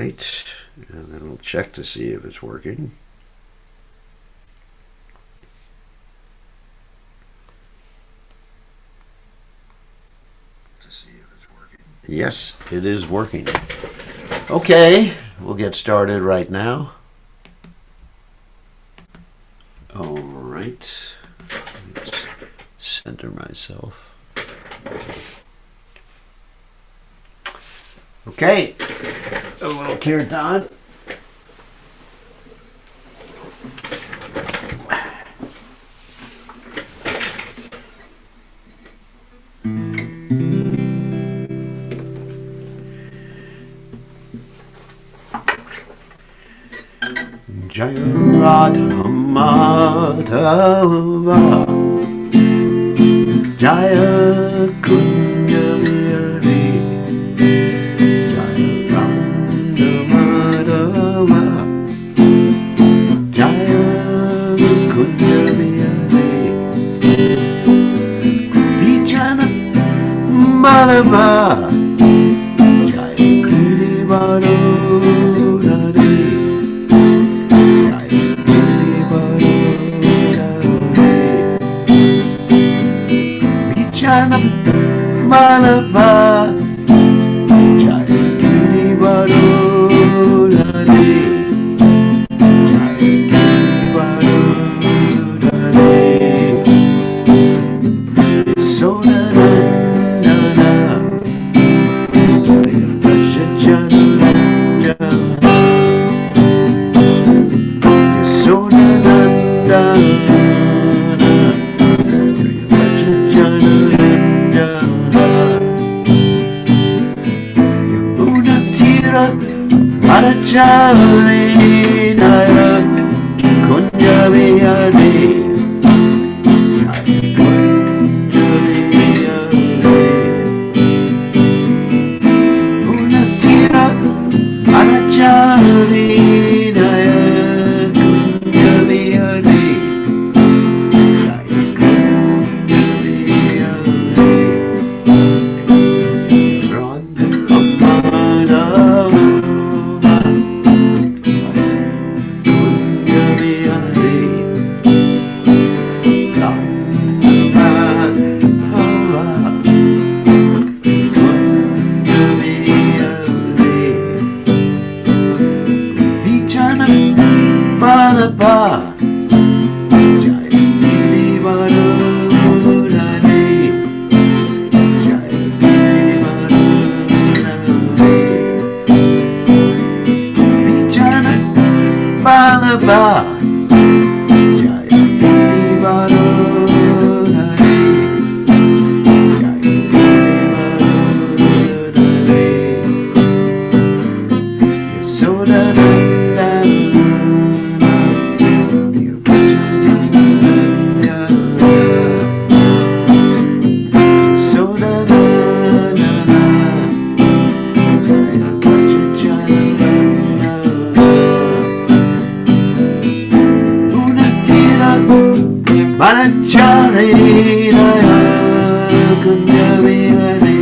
right, and then we'll check to see if it's working. Yes, it is working. Okay, we'll get started right now. All right, let's center myself. Okay, a little kirtan. Jaya Radha Madhava Jaya Kunja Vihari Jaya Radha Madhava Jaya Kunja Vihari Vichana Madhava Jaya Girivaro Malava Jaya Girivaro Hare Jaya Girivaro Hare Sonanandana Jaya Prashajananda Sonanandana Arachari Naya Kunja Vihari Kunja Vihari Unatira Arachari Naya Kunja Vihari Kunja Vihari Radha Madhava Manachari Naya Kunja Vihari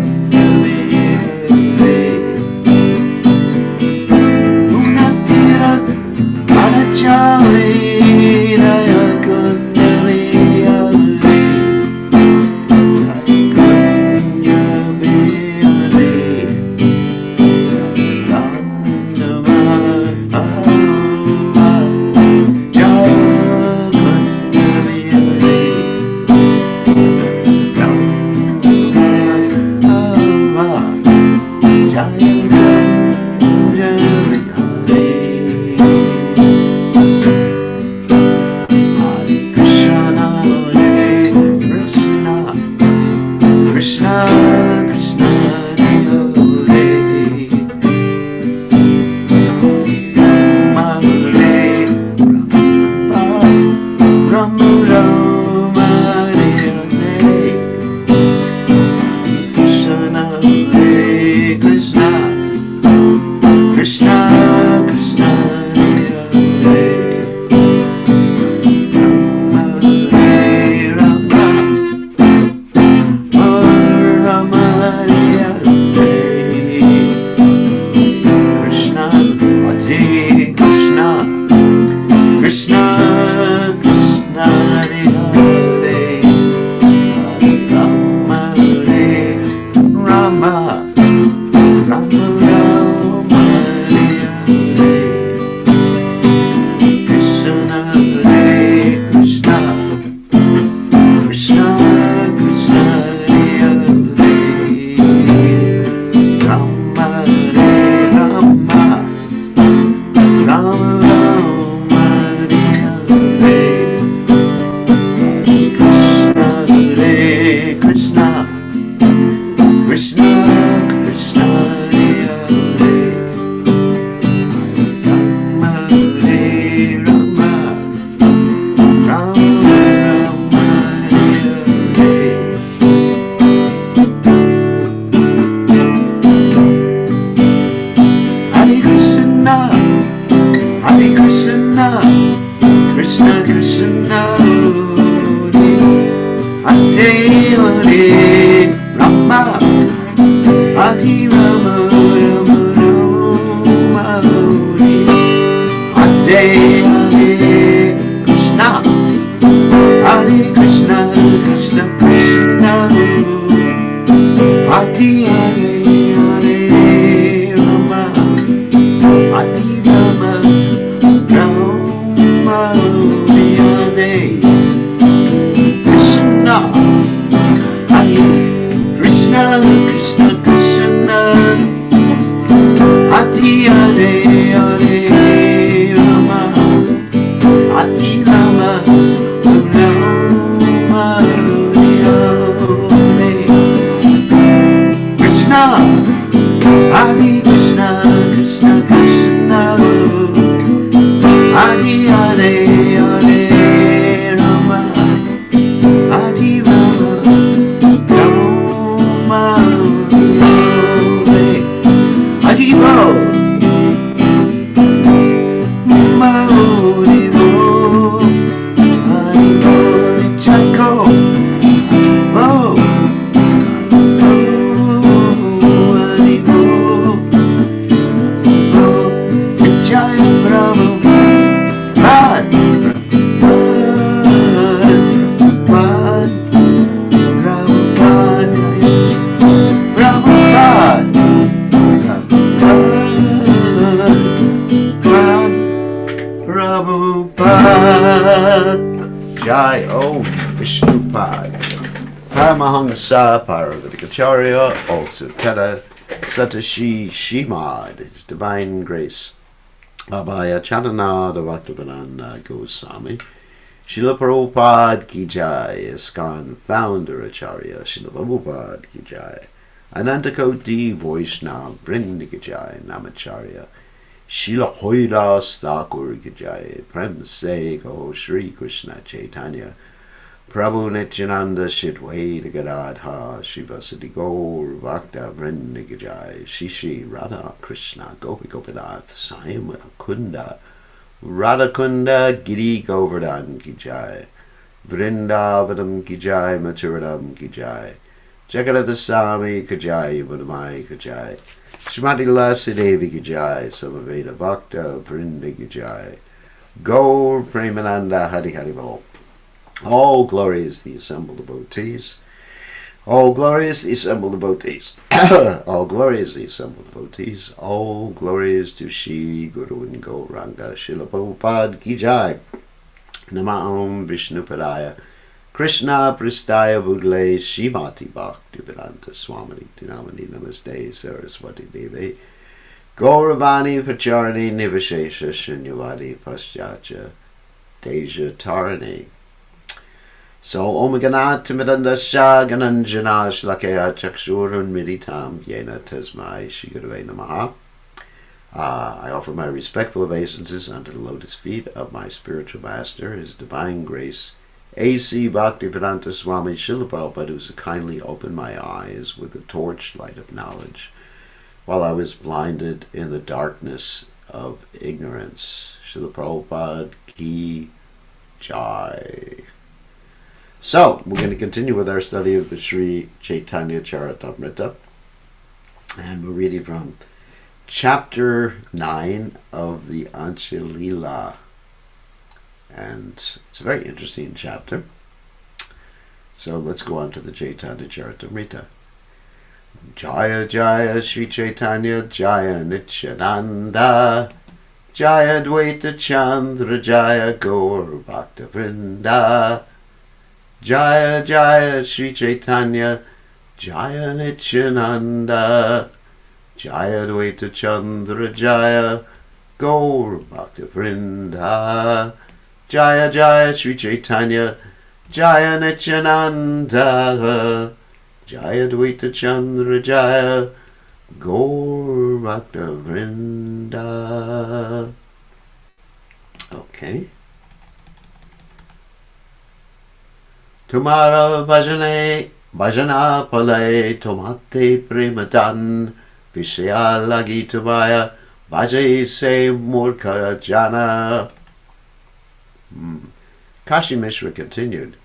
Kunja Vihari Unatira Manachari Naya Kunja Vihari Kunja Vihari Jaya Krishna, Krishna, Hare Hare, Hare Rama, Hare Rama, Rama Rama, Hare Hare, Krishna, Hare Krishna, Krishna, Krishna, Hare Hare, Rama, Hare Rama, Rama Rama, Hare Hare, Krishna, Hare Krishna, Krishna, Krishna, Hare Hare, Rama, Hare Rama, Rama Rama, Hare Hare. Hare Krishna, Hare Krishna, Krishna Krishna, Hare Hare Rama, Hare Rama, Rama Rama, Hare Hare Krishna, Hare Krishna, Krishna Krishna, Hare Hare, Hare Rama, Hare Rama, Rama Hare Krishna, Hare Krishna, Krishna Krishna, Hare Hare, Hare Rama, Hare Rama, Rama Hare Krishna, Hare Krishna, Krishna Krishna, Hare Hare, Hare Rama, Hare Rama, Rama Hare Hare Bol, Hare Bol, Hare Bol, Chaiko, oh, Hare Bol, oh, Jaya Bravo, Bad, Bad, Prabhupada, Prabhupada, Jai O Vishnupad, Paramahamsa Paravatikacharya, also Kata Satashi Shimad, His Divine Grace, Abhaya Chanana, the Bhaktivedanta Goswami, Srila Prabhupada Ki Jai, ISKCON Founder Acharya, Srila Prabhupada Ki Jai, Anantakoti Vaishnava Vrinda Ki Jai, Namacharya, Srila Hoidas Thakur Ki Jai, Prem Se Go Shri Krishna Caitanya, Prabhu Nityananda Shidwaita Gadadha, Srivasati Gaur Bhakta Vrinda Ki Jai, Shishi Radha Krishna Gopi Gopinath Saima Kunda, Radhakunda Giri Govardhan Ki Jai, Vrindavanam Ki Jai, Mathuradam Ki Jai, Jagadadasami Ki Jai, Vadamai Ki Jai, Srimati Lasidevi Ki Jai, Samaveda Bhakta Vrinda Ki Jai, Gaur Premananda Hari Hari Bol. All glory is the assembled devotees. All glory is the assembled devotees. All glory is the assembled devotees. All glory is to Shri Guru and Gauranga. Srila Prabhupada Ki Jai. Namah Vishnupadaya. Krishna Pristaya Budle Shrimati Bhaktivedanta Swamini Dinamani Namaste Saraswati Devi. Gauravani Pacharani Nivashesha Shunyavadi Paschatya Deja Tarani. So Om Ganat Timidandasya Gananjana Shlakaya Chakshurun Miditam Yena Tasmai Shigurave Namaha. I offer my respectful obeisances unto the lotus feet of my spiritual master, His Divine Grace, A.C. Bhaktivedanta Swami Srila Prabhupada, who so kindly opened my eyes with the torchlight of knowledge while I was blinded in the darkness of ignorance. Srila Prabhupada Ki Jai. So, we're going to continue with our study of the Sri Caitanya Caritamrta, and we're reading from Chapter 9 of the Antya Lila. And it's a very interesting chapter. So let's go on to the Caitanya Caritamrta. Jaya Jaya Sri Caitanya Jaya Nityananda Jaya Dvaita Chandra Jaya Gaur Bhakta Vrinda Jaya Jaya Sri Caitanya Jaya Nityananda Jaya Dvaita Chandra Jaya Gaur Bhakta Vrinda Jaya Jaya Sri Caitanya Jaya Nityananda Jaya Dvaita Chandra Jaya Gaur Bhakta Vrinda. Okay. Tumara bhajana pale tomate premadan vishya lagi tumaya bhajai se murka jana. Kashi Mishra continued,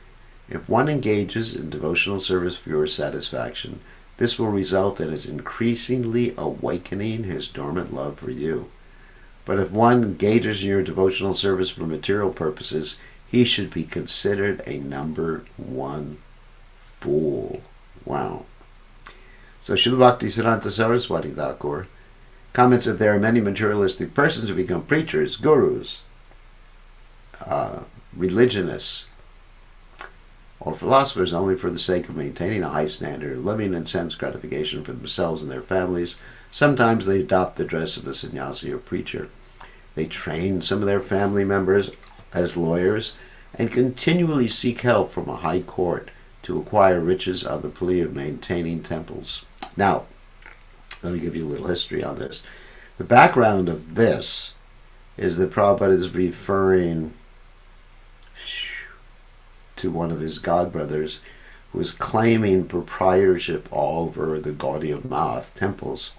if one engages in devotional service for your satisfaction, this will result in his increasingly awakening his dormant love for you. But if one engages in your devotional service for material purposes, he should be considered a number one fool. Wow. So Srila Bhaktisiddhanta Saraswati Thakur comments that there are many materialistic persons who become preachers, gurus, religionists, or philosophers only for the sake of maintaining a high standard of living and sense gratification for themselves and their families. Sometimes they adopt the dress of a sannyasi or preacher. They train some of their family members as lawyers and continually seek help from a high court to acquire riches on the plea of maintaining temples. Now, let me give you a little history on this. The background of this is that Prabhupada is referring to one of his godbrothers who was claiming proprietorship over the Gaudiya Math temples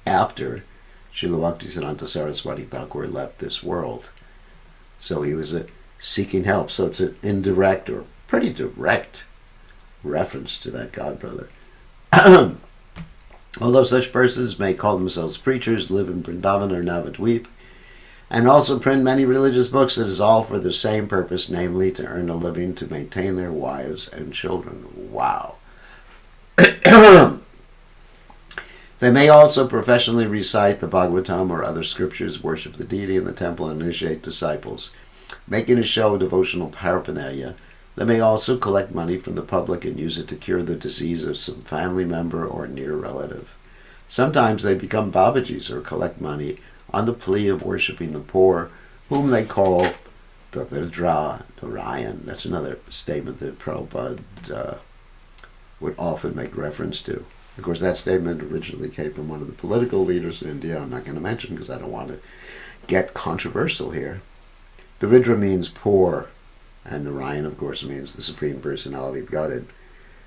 after Srila Bhaktisiddhanta Saraswati Thakur left this world. So he was seeking help. So it's an indirect or pretty direct reference to that godbrother. Although such persons may call themselves preachers, live in Vrindavan or Navadvip, and also print many religious books, it is all for the same purpose, namely to earn a living to maintain their wives and children. Wow. They may also professionally recite the Bhagavatam or other scriptures, worship the deity in the temple, and initiate disciples. Making a show of devotional paraphernalia, they may also collect money from the public and use it to cure the disease of some family member or near relative. Sometimes they become Babajis or collect money on the plea of worshipping the poor, whom they call the Daridra Narayan. That's another statement that Prabhupada would often make reference to. Of course, that statement originally came from one of the political leaders in India. I'm not going to mention because I don't want to get controversial here. Daridra means poor, and Narayan, of course, means the Supreme Personality of Godhead.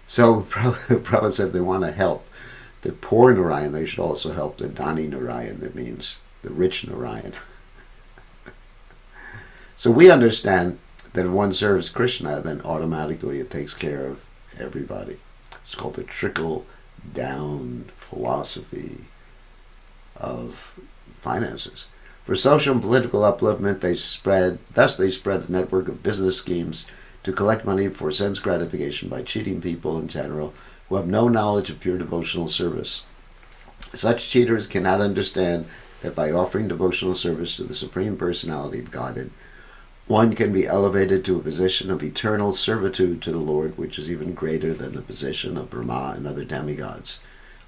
So Prabhupada said if they want to help the poor Narayan, they should also help the Dhani Narayan. That means the rich Narayan. So we understand that if one serves Krishna, then automatically it takes care of everybody. It's called the trickle-down philosophy of finances. For social and political upliftment, they spread a network of business schemes to collect money for sense gratification by cheating people in general who have no knowledge of pure devotional service. Such cheaters cannot understand that by offering devotional service to the Supreme Personality of Godhead, one can be elevated to a position of eternal servitude to the Lord, which is even greater than the position of Brahma and other demigods.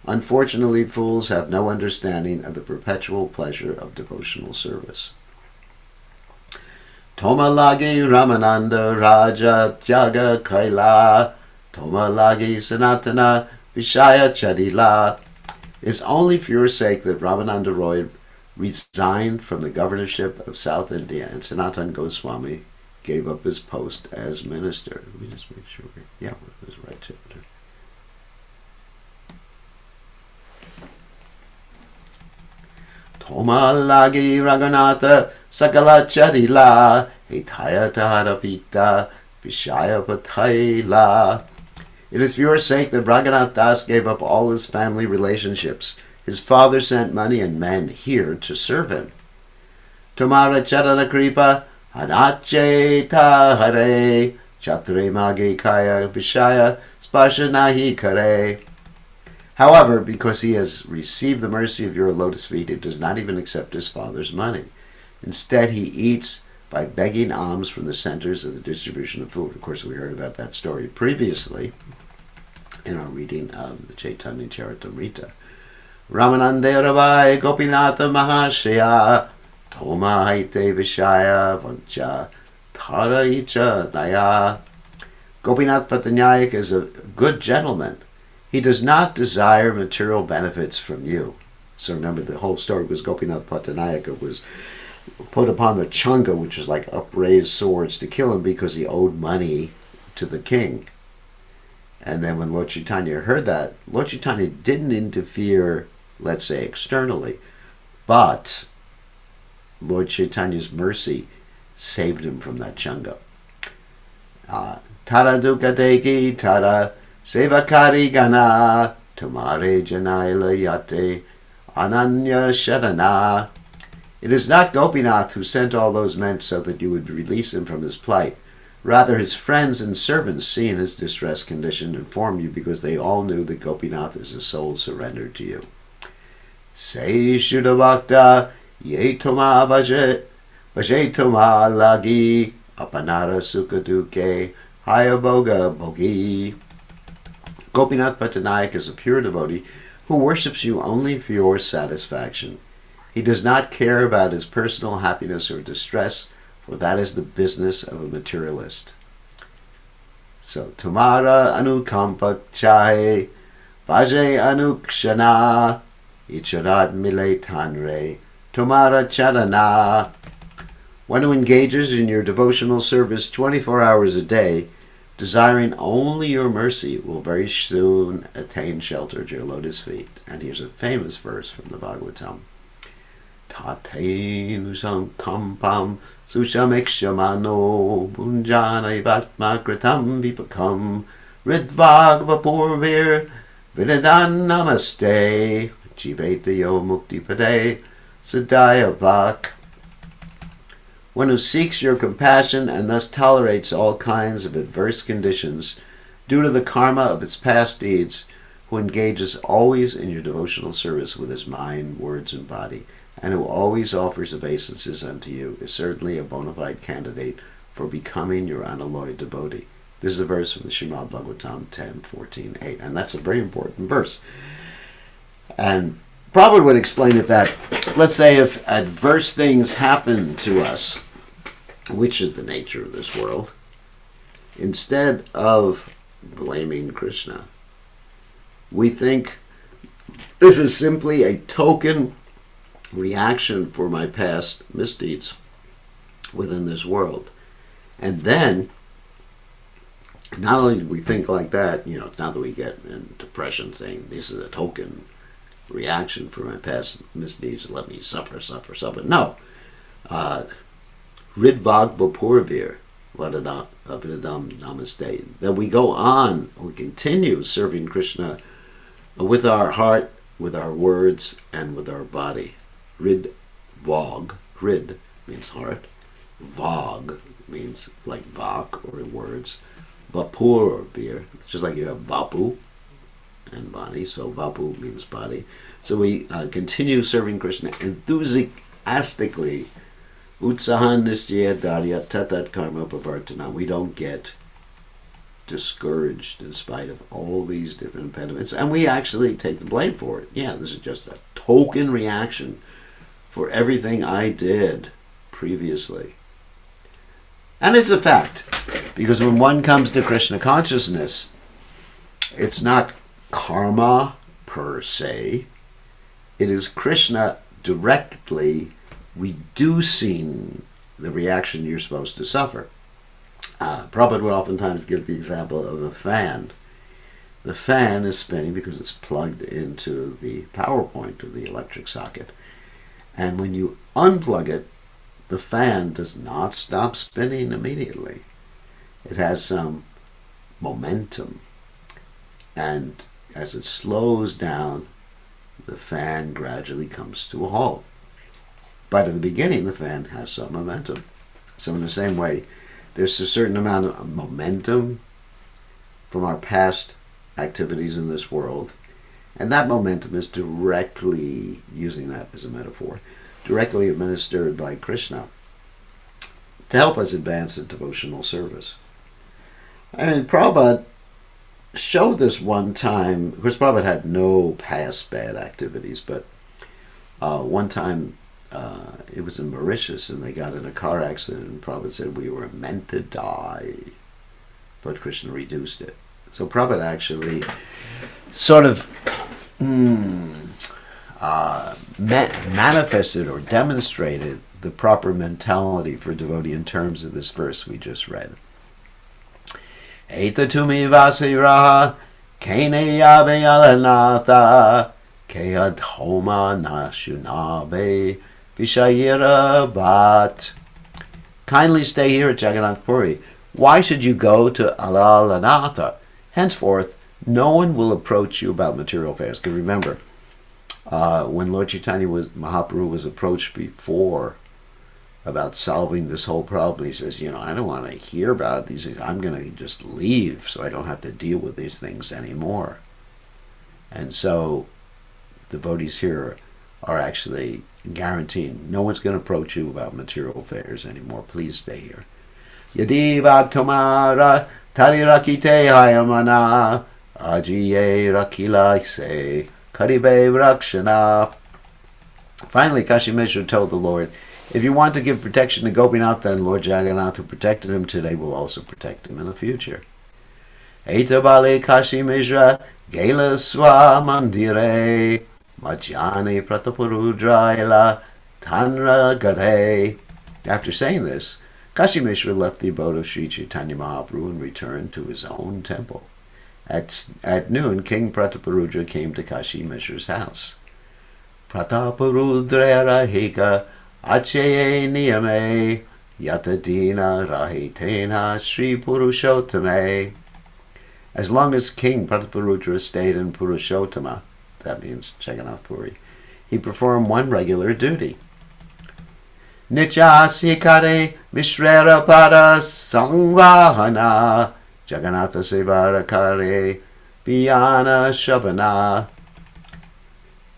Unfortunately, fools have no understanding of the perpetual pleasure of devotional service. Tomalagi Ramananda Raja Tyaga Kaila Tomalagi Sanatana Vishaya Chadila. It's only for your sake that Ramananda Roy resigned from the governorship of South India and Sanatana Goswami gave up his post as minister. Let me just make sure. Yeah, it was the right chapter. Tomalagi Raghunatha Sakala Chadila Hitaya Taharapita Vishaya Pathaila. It is for your sake that Raghunath Das gave up all his family relationships. His father sent money and men here to serve him. Tomara Charana Kripa Anacheta hare chatre mage kaya vishaya spasha nahi kare. However, because he has received the mercy of your lotus feet, he does not even accept his father's money. Instead, he eats by begging alms from the centers of the distribution of food. Of course, we heard about that story previously in our reading of the Caitanya Caritamrta. Ramanande Ravai Gopinatha Mahashaya Toma Haite Vishaya Vancha Tara Icha Naya. Gopinath Patanayak is a good gentleman. He does not desire material benefits from you. So remember, the whole story was Gopinath Patanayak was put upon the chunga, which is like upraised swords, to kill him because he owed money to the king. And then when Lord Caitanya heard that, Lord Caitanya didn't interfere, let's say, externally, but Lord Chaitanya's mercy saved him from that chunga. Tara dukadeki tara sevakari gana tumare janaila yate ananya shadana. It is not Gopinath who sent all those men so that you would release him from his plight. Rather, his friends and servants, seeing his distressed condition, informed you because they all knew that Gopinath is a soul surrendered to you. Sei Shuddhavakta ye toma vaje toma lagi apanara sukaduke hayaboga bogi. Gopinath Patanayak is a pure devotee who worships you only for your satisfaction. He does not care about his personal happiness or distress, for that is the business of a materialist. So, Tumara anukampak chahe, vaje anukshana, icharat mile tanre, Tumara chalana. One who engages in your devotional service 24 hours a day, desiring only your mercy, will very soon attain shelter at your lotus feet. And here's a famous verse from the Bhagavatam. Tatenu sankampam sushamekshmano bunjana vatmakritam vipakam ridvagvapurvir vidadan namaste jivetayo muktipade sadayavak. One who seeks your compassion and thus tolerates all kinds of adverse conditions due to the karma of its past deeds, who engages always in your devotional service with his mind, words, and body, and who always offers obeisances unto you, is certainly a bona fide candidate for becoming your unalloyed devotee. This is a verse from the Srimad Bhagavatam 10:14-8, and that's a very important verse. And Prabhupada would explain it that, let's say if adverse things happen to us, which is the nature of this world, instead of blaming Krishna, we think this is simply a token reaction for my past misdeeds within this world. And then, not only do we think like that, not that we get in depression saying this is a token reaction for my past misdeeds, let me suffer. No. Ridvag Vapurvir Vadadam Namaste. That we go on, we continue serving Krishna with our heart, with our words, and with our body. Rid means heart. Vag means like vak or words. Vapurvir, just like you have vapu and body, so vapu means body. So we continue serving Krishna enthusiastically. Utsahan nisjaya darya tatat karma pavartana. We don't get discouraged in spite of all these different impediments, and we actually take the blame for it. Yeah, this is just a token reaction for everything I did previously. And it's a fact, because when one comes to Krishna consciousness, it's not karma per se, it is Krishna directly reducing the reaction you're supposed to suffer. Prabhupada would oftentimes give the example of a fan. The fan is spinning because it's plugged into the power point of the electric socket. And when you unplug it, the fan does not stop spinning immediately. It has some momentum. And as it slows down, the fan gradually comes to a halt. But in the beginning, the fan has some momentum. So in the same way, there's a certain amount of momentum from our past activities in this world, and that momentum is directly, using that as a metaphor, directly administered by Krishna to help us advance in devotional service. I mean, Prabhupada showed this one time. Of course, Prabhupada had no past bad activities, but one time it was in Mauritius, and they got in a car accident, and Prabhupada said we were meant to die, but Krishna reduced it. So Prabhupada actually sort of manifested or demonstrated the proper mentality for devotee in terms of this verse we just read. Eta tumi vasiraha kene yabe alanatha kead homa nashunabe vishayira bat. Kindly stay here at Jagannath Puri. Why should you go to Alalanatha? Henceforth, no one will approach you about material affairs. Because remember, when Lord Caitanya Mahaprabhu was approached before about solving this whole problem, he says, I don't want to hear about these things. I'm going to just leave so I don't have to deal with these things anymore. And so devotees here are actually guaranteeing no one's going to approach you about material affairs anymore. Please stay here. Yadiva tomara tarirakite hayamana ajiye rakila se karibe rakshana. Finally, Kashi Mishra told the Lord, if you want to give protection to Gopinath, then Lord Jagannath, who protected him today, will also protect him in the future. Eta bale Kashi Mishra gela swa mandire majani pratapurudraila tanra gade. After saying this, Kashi Mishra left the abode of Sri Chaitanya Mahaprabhu and returned to his own temple. At noon, King Prataparudra came to Kashi Mishra's house. Prataparudra rahika Acheye niyame yatadina rahitena Sri Purushottame. As long as King Prataparudra stayed in Purushottama, that means Jagannath Puri, he performed one regular duty. Nichasikare Mishrera Pada Sangvahana Jagannatha Sevarakare Biyana Shavana.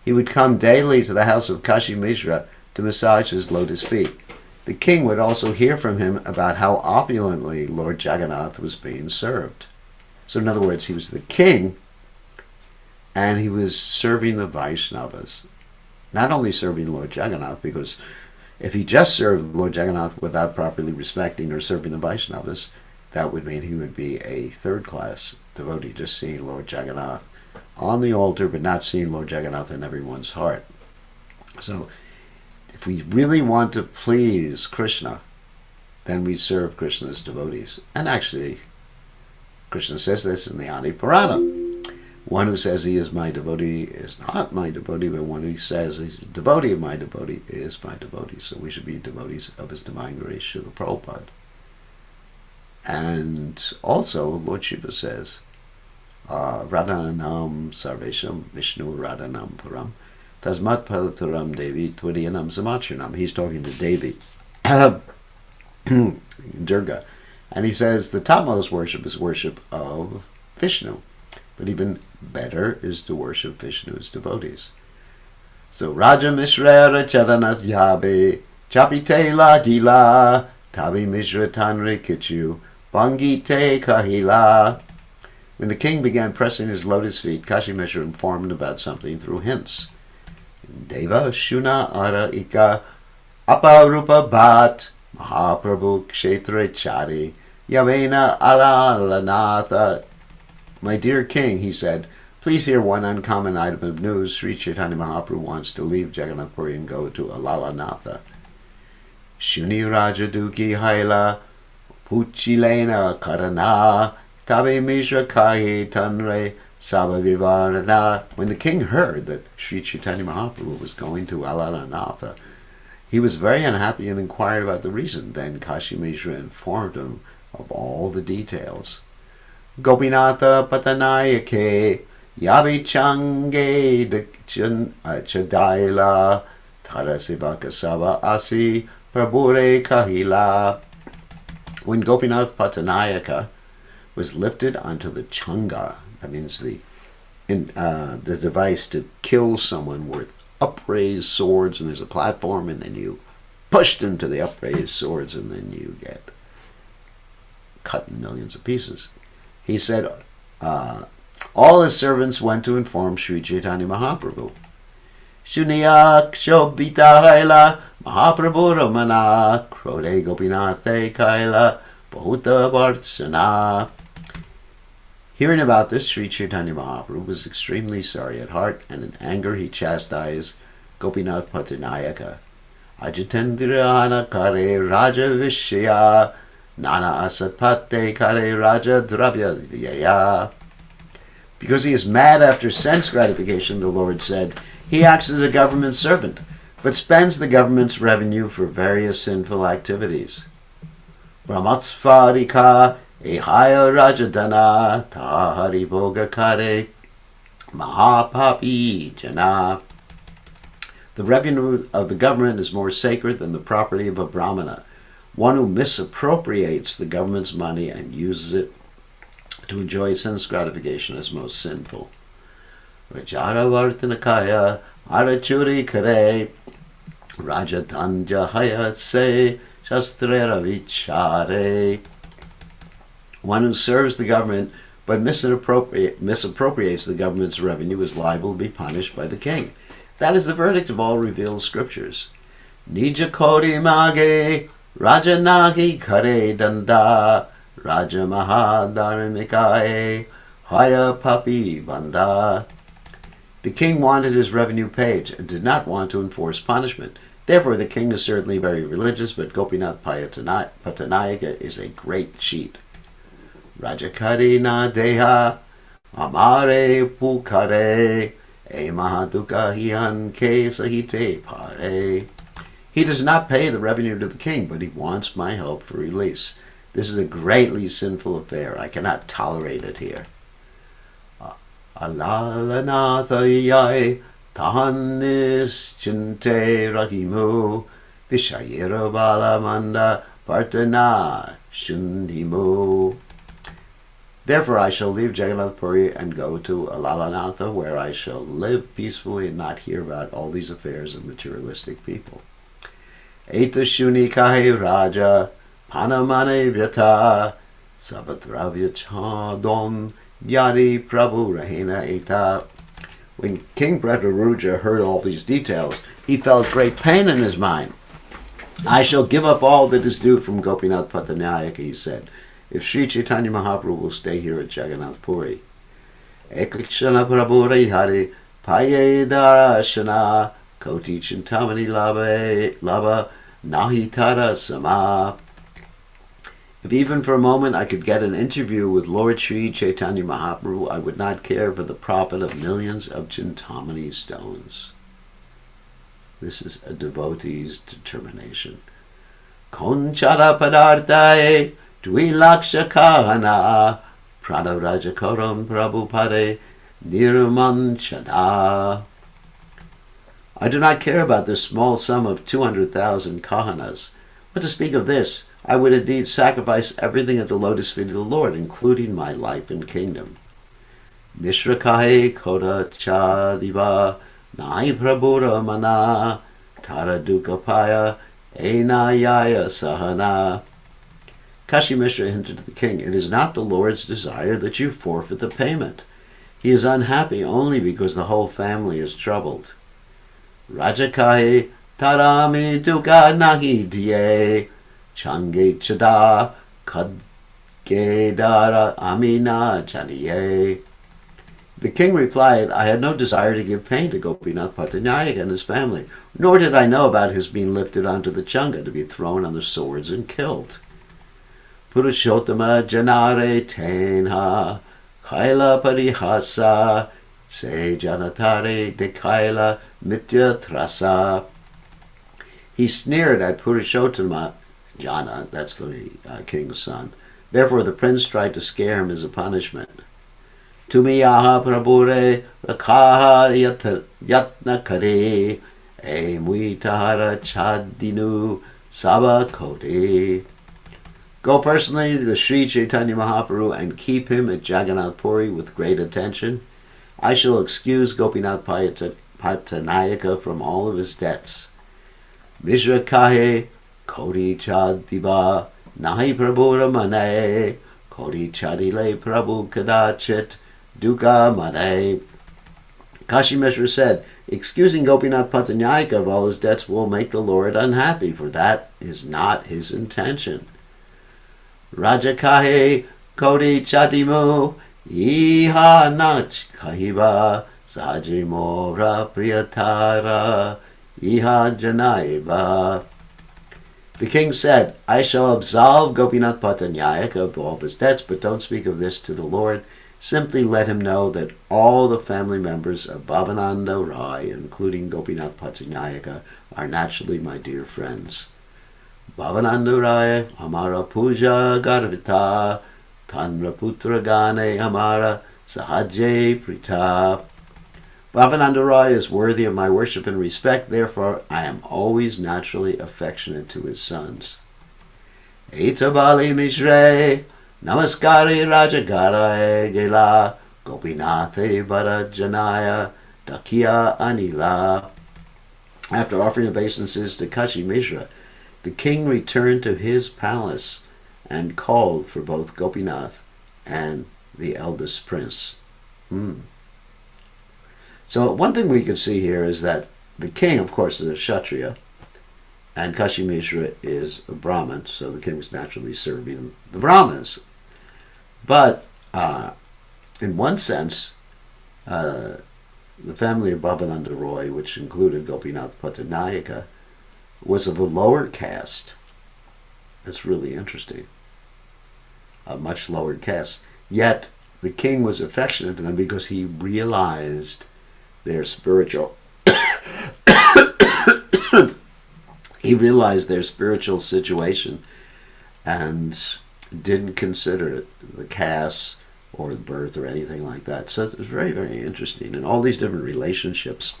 He would come daily to the house of Kashi Mishra to massage his lotus feet. The king would also hear from him about how opulently Lord Jagannath was being served. So in other words, he was the king and he was serving the Vaishnavas. Not only serving Lord Jagannath, because if he just served Lord Jagannath without properly respecting or serving the Vaishnavas, that would mean he would be a third-class devotee, just seeing Lord Jagannath on the altar, but not seeing Lord Jagannath in everyone's heart. So if we really want to please Krishna, then we serve Krishna's devotees. And actually, Krishna says this in the Adi Purana. One who says he is my devotee is not my devotee, but one who says he's a devotee of my devotee is my devotee. So we should be devotees of His Divine Grace, Srila Prabhupada. And also, Lord Shiva says, Radhanam Sarvesham Vishnu Radhanam Puram Tasmat Palaturam Devi Tvadiyanam Samachranam. He's talking to Devi, Durga. And he says the topmost worship is worship of Vishnu. But even better is to worship Vishnu's devotees. So Raja Mishrera Chadanas Yabe Chapite La Gila Tabi Mishra Tanre Kichu Bangite Kahila. When the king began pressing his lotus feet, Kashi Mishra informed about something through hints. Deva Shuna Ara Ika Aparupa Bhat Mahaprabhu Kshetra Chari Yavena Alalanatha. My dear king, he said, please hear one uncommon item of news. Sri Chaitanya Mahaprabhu wants to leave Jagannath Puri and go to Alalanatha. Shuni Raja Duki Haila Puchilena Karana Tabe Mishra Kahi Tanre Sabavivarana. When the king heard that Sri Chaitanya Mahaprabhu was going to Alalanatha, he was very unhappy and inquired about the reason. Then Kashi Mishra informed him of all the details. Gopinatha Patanayake Yabichange Chadaila Tarasivaka Sava Asi Prabhure Kahila. When Gopinath Pattanayaka was lifted onto the changa, that means the device to kill someone with upraised swords, and there's a platform, and then you pushed into the upraised swords, and then you get cut in millions of pieces. He said, all his servants went to inform Sri Chaitanya Mahaprabhu. Shuniyak Shobita Haila Mahaprabhu Ramana Krode Gopinathe Kaila Bahuta Vartsana. Hearing about this, Sri Chaitanya Mahaprabhu was extremely sorry at heart, and in anger he chastised Gopinath Pattanayaka. Ajitendriyana Kare Raja Vishya Nana Asatpate Kare Raja Dravya Vyaya. Because he is mad after sense gratification, the Lord said, he acts as a government servant, but spends the government's revenue for various sinful activities. Brahmatsvarika ehaya rajadana tahari bhoga kare mahapapi jana. The revenue of the government is more sacred than the property of a brahmana. One who misappropriates the government's money and uses it to enjoy sense gratification is most sinful. Rajara Vartanakaya Arachuri Kare Rajatanja Hayase Shastrera Vichare. One who serves the government but misappropriates the government's revenue is liable to be punished by the king. That is the verdict of all revealed scriptures. Nija Kodi Mage Rajanagi Kare Danda Raja Mahadharamikae Haya Papi Banda. The king wanted his revenue paid and did not want to enforce punishment. Therefore, the king is certainly very religious, but Gopinath Pattanayaka is a great cheat. Rajakari na deha amare pukare e mahaduka hian ke sahite pare. He does not pay the revenue to the king, but he wants my help for release. This is a greatly sinful affair. I cannot tolerate it here. Alalanatayai tahanis chinte rahimu vishayira balamanda partana shundimu. Therefore I shall leave Jagannath Puri and go to Alalanatha, where I shall live peacefully and not hear about all these affairs of materialistic people. Eta shunikahi raja panamane vyata sabadravya chadon Yadi Prabhu Rahena Eta. When King Prataruja heard all these details, he felt great pain in his mind. I shall give up all that is due from Gopinath Pattanayaka, he said, if Sri Chaitanya Mahaprabhu will stay here at Jagannath Puri. Ekakshana Prabhu Rehari Paye Darashana Koti Chintamani Lava Nahitara Sama. If even for a moment I could get an interview with Lord Sri Chaitanya Mahaprabhu, I would not care for the profit of millions of Chintamani stones. This is a devotee's determination. Konchara padartaye dvilaksha kahana pradavrajakoram prabhupade nirmanchana. I do not care about this small sum of 200,000 kahanas. But to speak of this, I would indeed sacrifice everything at the lotus feet of the Lord, including my life and kingdom. Mishra-kahe koda chadiva nai prabhura mana tara dukapaya enayaya sahana. Kashi Mishra hinted to the king, it is not the Lord's desire that you forfeit the payment. He is unhappy only because the whole family is troubled. Rajakahe tarami duka nahi diye Change chada kadgedara amina chaniye. The king replied, I had no desire to give pain to Gopinath Pattanayaka and his family, nor did I know about his being lifted onto the changa to be thrown on the swords and killed. Purushottama janare tenha kaila parihasa se janatare de kaila mitya trasa. He sneered at Purushottama Jana, that's the king's son. Therefore the prince tried to scare him as a punishment. Tumiyaha prabhure rakaha yatna kare e muitahara chadinu sabakode. Go personally to the Sri Caitanya Mahaprabhu and keep him at Jagannath Puri with great attention. I shall excuse Gopinath Patanayaka from all of his debts. Mishra kahe kodi chadiba nahi prabhu ramane kodi chadile prabhu kadachit dukkha mane. Kashi Mishra said, excusing Gopinath Patanayaka of all his debts will make the Lord unhappy, for that is not his intention. Rajakahe kodi chadimu iha nach kahiba sajimora priyatara iha janaiva. The king said, I shall absolve Gopinath Patanayaka of all his debts, but don't speak of this to the Lord. Simply let him know that all the family members of Bhavananda Rai, including Gopinath Patanayaka, are naturally my dear friends. Bhavananda Rai, Amara Puja Garvita, Tanra Putra Gane Amara Sahajay Prita. Bhavananda Rai is worthy of my worship and respect, therefore I am always naturally affectionate to his sons. Etabali Mishre, Namaskari Rajagara Gela, Gopinate Varajanaya, Dakia Anila. After offering obeisances to Kashi Mishra, the king returned to his palace and called for both Gopinath and the eldest prince. So one thing we can see here is that the king, of course, is a Kshatriya, and Kashi Mishra is a Brahmin, so the king was naturally serving the Brahmins. But in one sense, the family of Bhavananda Roy, which included Gopinath Patanayaka, was of a lower caste. That's really interesting. A much lower caste. Yet the king was affectionate to them because he realized their spiritual situation and didn't consider the caste or the birth or anything like that. So it was very, very interesting. And all these different relationships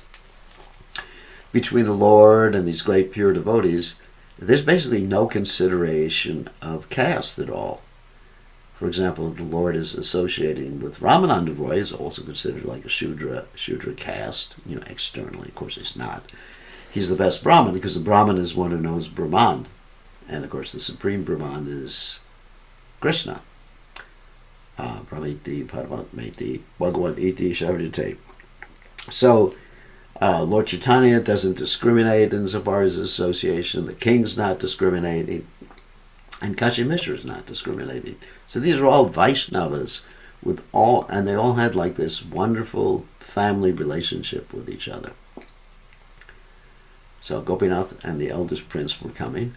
between the Lord and these great pure devotees, there's basically no consideration of caste at all. For example, the Lord is associating with Ramananda Roy, is also considered like a Shudra caste, externally. Of course, he's not. He's the best Brahmin because the Brahmin is one who knows Brahman. And of course, the supreme Brahman is Krishna. Brahmiti, Paramatmeti, Bhagavat Iti, Shavjate. So, Lord Chaitanya doesn't discriminate insofar as association. The king's not discriminating. And Kashi Mishra is not discriminating. So these are all Vaishnavas and they all had like this wonderful family relationship with each other. So Gopinath and the eldest prince were coming.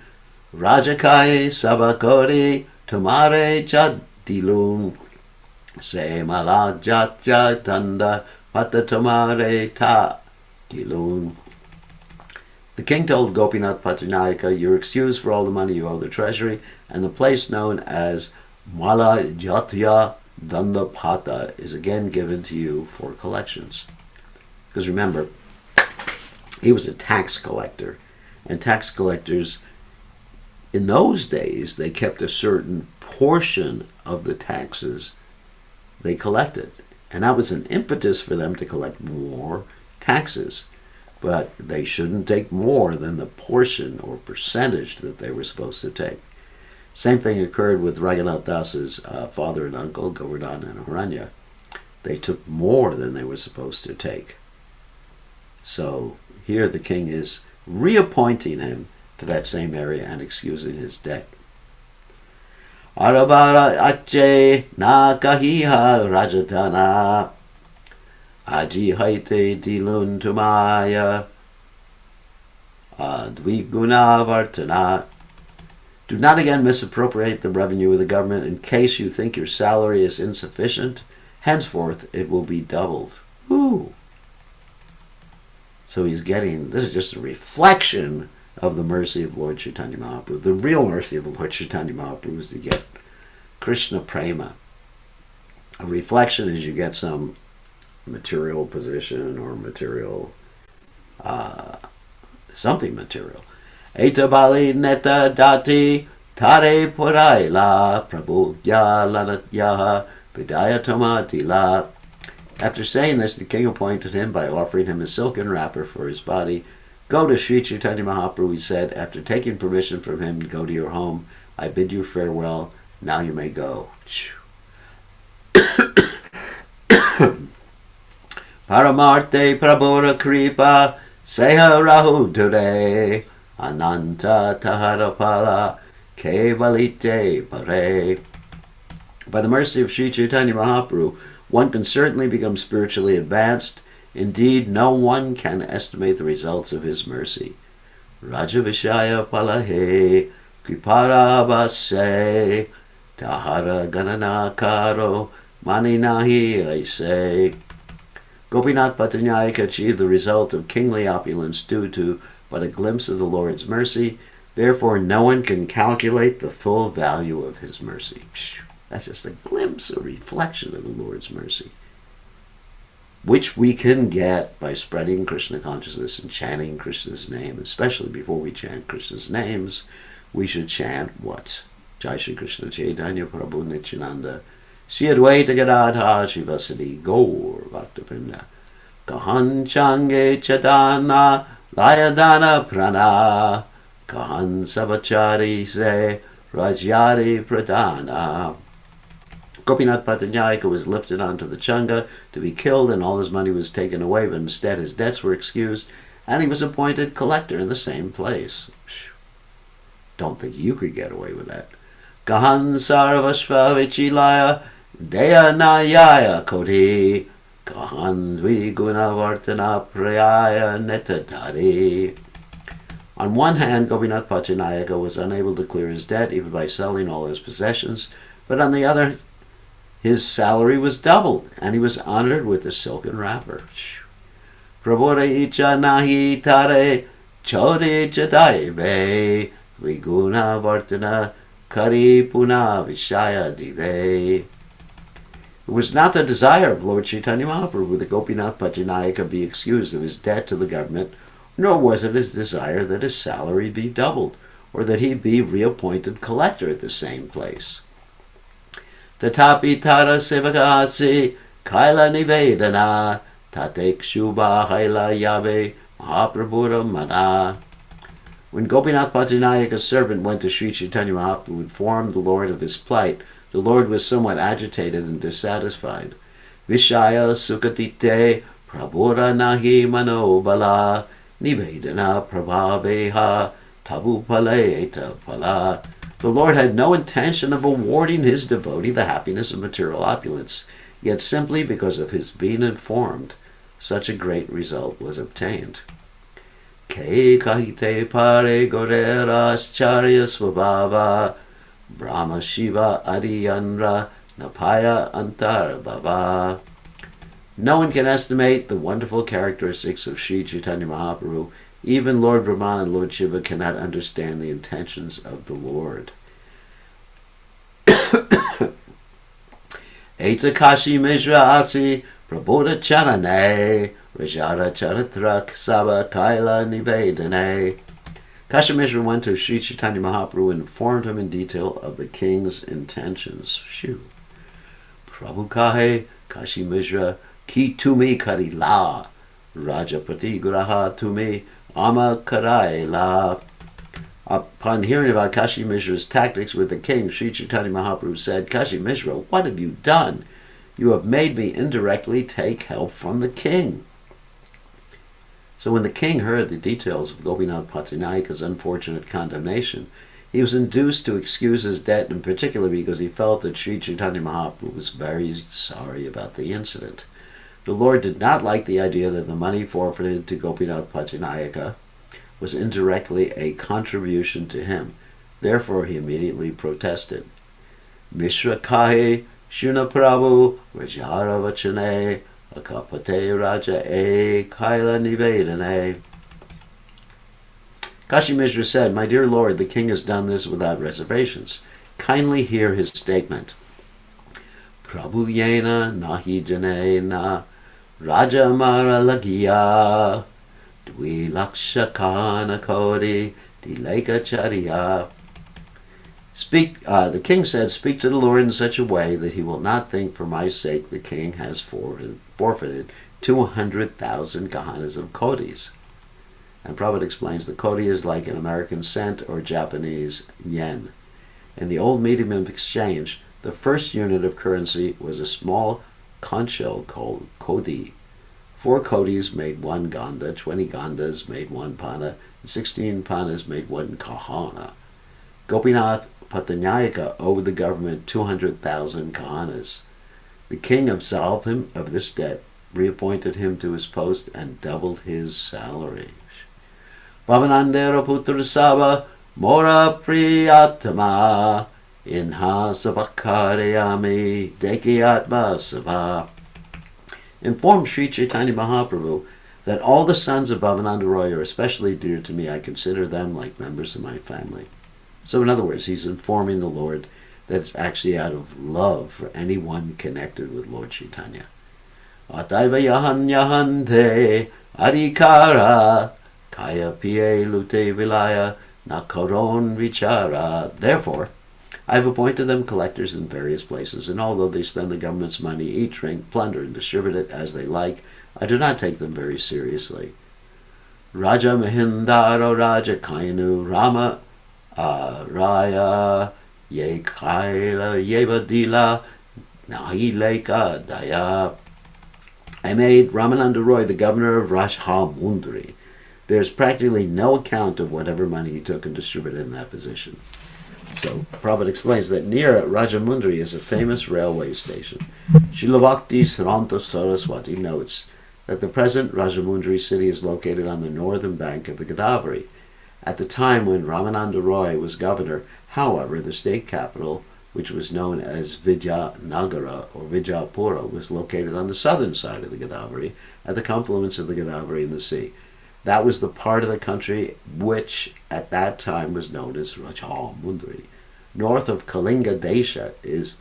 Rajakai Sabakori Tumare Chadilun Se Mala Jatya Tanda Pata Tumare Ta Dilun. The king told Gopinath Patanayaka, you're excused for all the money you owe the treasury, and the place known as Mala Jatya Dandapata is again given to you for collections. Because remember, he was a tax collector, and tax collectors, in those days, they kept a certain portion of the taxes they collected. And that was an impetus for them to collect more taxes. But they shouldn't take more than the portion or percentage that they were supposed to take. Same thing occurred with Raghunath Das's father and uncle, Govardhan and Haranya. They took more than they were supposed to take. So here the king is reappointing him to that same area and excusing his debt. Arabara ache na kahiha rajatana aji haite dilun tumaya adviguna vartana. Do not again misappropriate the revenue of the government in case you think your salary is insufficient. Henceforth it will be doubled. Ooh. So he's getting, this is just a reflection of the mercy of Lord Chaitanya Mahaprabhu. The real mercy of Lord Chaitanya Mahaprabhu is to get Krishna Prema. A reflection is you get some material position or material, something material. Eta bali neta dati Tare Puraila Prabhugya Lanatyaha Vidayatamati. After saying this, the king appointed him by offering him a silken wrapper for his body. Go to Sri Chaitanya Mahaprabhu, he said. After taking permission from him to go to your home, I bid you farewell. Now you may go. Paramarte Prabhura Kripa Seha Rahu Dure Ananta Taharapala Kevalite Pare. By the mercy of Sri Chaitanya Mahaprabhu, one can certainly become spiritually advanced. Indeed, no one can estimate the results of his mercy. Raja Vishaya Palahe Kripara Base Tahara Ganana Karo Maninahi Aise. Gopinath Patanyayaka achieved the result of kingly opulence due to but a glimpse of the Lord's mercy. Therefore, no one can calculate the full value of his mercy. That's just a glimpse, a reflection of the Lord's mercy, which we can get by spreading Krishna consciousness and chanting Krishna's name. Especially before we chant Krishna's names, we should chant what? Jai Shri Krishna Chaitanya Prabhu Nityananda Shri Advaita Gadadhar Shivasadi Gaur Bhaktapinda Kahan Change Chatana Layadana Prana Kahan Sabachari Se Rajyari Pradana. Gopinath Patanyayaka was lifted onto the Changa to be killed, and all his money was taken away, but instead his debts were excused, and he was appointed collector in the same place. Don't think you could get away with that. Gahan Sarvashva Vichilaya Deya Nayaya Koti Gahan Dviguna Vartana Prayaya Netadari. On one hand, Gopinath Patanyayaka was unable to clear his debt even by selling all his possessions, but on the other, his salary was doubled, and he was honored with a silken wrapper. Prabhura icha nahi tare chodi chadaive viguna vartana kari puna vishaya dive. It was not the desire of Lord Chaitanya Mahaprabhu that Gopinath Patanyayaka be excused of his debt to the government, nor was it his desire that his salary be doubled, or that he be reappointed collector at the same place. Tatapi tara sevakasi kaila nivedana tatek shubha haila yabe mahaprabhura mana. When Gopinath Patanyayaka's servant went to Sri Chaitanya Mahaprabhu to inform the Lord of his plight, the Lord was somewhat agitated and dissatisfied. Vishaya sukatite prabhura nahi manobala nivedana prabhaveha tabu paleta pala. The Lord had no intention of awarding his devotee the happiness of material opulence, yet simply because of his being informed, such a great result was obtained. Ke kahite pare goreras charya svabhava Brahma Shiva Adiyanra Napaya Antar Baba. No one can estimate the wonderful characteristics of Sri Chaitanya Mahaprabhu. Even Lord Brahma and Lord Shiva cannot understand the intentions of the Lord. Eta Kashi Mishra Asi Prabodha Charane Rajara Charitrak Saba Kaila Nivedane. Kashi Mishra went to Sri Chaitanya Mahaprabhu and informed him in detail of the king's intentions. Prabhu Kahe Kashi Mishra Ki Tumi Karila Rajapati Graha Tumi Ama Karaila. Upon hearing about Kashi Mishra's tactics with the king, Sri Chaitanya Mahaprabhu said, Kashi Mishra, what have you done? You have made me indirectly take help from the king. So when the king heard the details of Gopinath Patanyayaka's unfortunate condemnation, he was induced to excuse his debt, in particular because he felt that Sri Chaitanya Mahaprabhu was very sorry about the incident. The Lord did not like the idea that the money forfeited to Gopinath Patanyayaka was indirectly a contribution to him. Therefore, he immediately protested. Mishra kahe shuna prabhu rajara vachane akapate raja e kaila nivedane. Kashi Mishra said, My dear Lord, the king has done this without reservations. Kindly hear his statement. Prabhu yena nahi jane na raja mara lagiya Dvi laksha kana kodi dileka chariya. The king said, "Speak to the Lord in such a way that he will not think for my sake the king has forfeited 200,000 kahanas of kodis." And Prabhupada explains the kodi is like an American cent or Japanese yen. In the old medium of exchange, the first unit of currency was a small conch shell called kodi. 4 kodis made 1 ganda, 20 gandas made 1 pana, and 16 panas made 1 kahana. Gopinath Patanyayaka owed the government 200,000 kahanas. The king absolved him of this debt, reappointed him to his post, and doubled his salary. Bhavanandera putra saba mora priyatama inha savakarayami dekiyatma sabha. Inform Sri Caitanya Mahaprabhu that all the sons of Bhavananda Roy are especially dear to me. I consider them like members of my family. So in other words, he's informing the Lord that it's actually out of love for anyone connected with Lord Chaitanya. Ataiva yahan yahante adhikara kaya pie lute vilaya nakaron vichara. Therefore, I have appointed them collectors in various places, and although they spend the government's money, eat, drink, plunder, and distribute it as they like, I do not take them very seriously. Raja Mahindaro Raja Kainu Rama Raya Ye Kaila Yevadila Nahileka Daya. I made Ramananda Roy the governor of Rajamundri. There's practically no account of whatever money he took and distributed in that position. So Prabhupada explains that near Rajamundri is a famous railway station. Srila Bhakti Siddhanta Saraswati notes that the present Rajamundri city is located on the northern bank of the Godavari. At the time when Ramananda Roy was governor, however, the state capital, which was known as Vijayanagara or Vijayapura, was located on the southern side of the Godavari, at the confluence of the Godavari and the sea. That was the part of the country which at that time was known as Rajamundri. North of Kalinga Desha is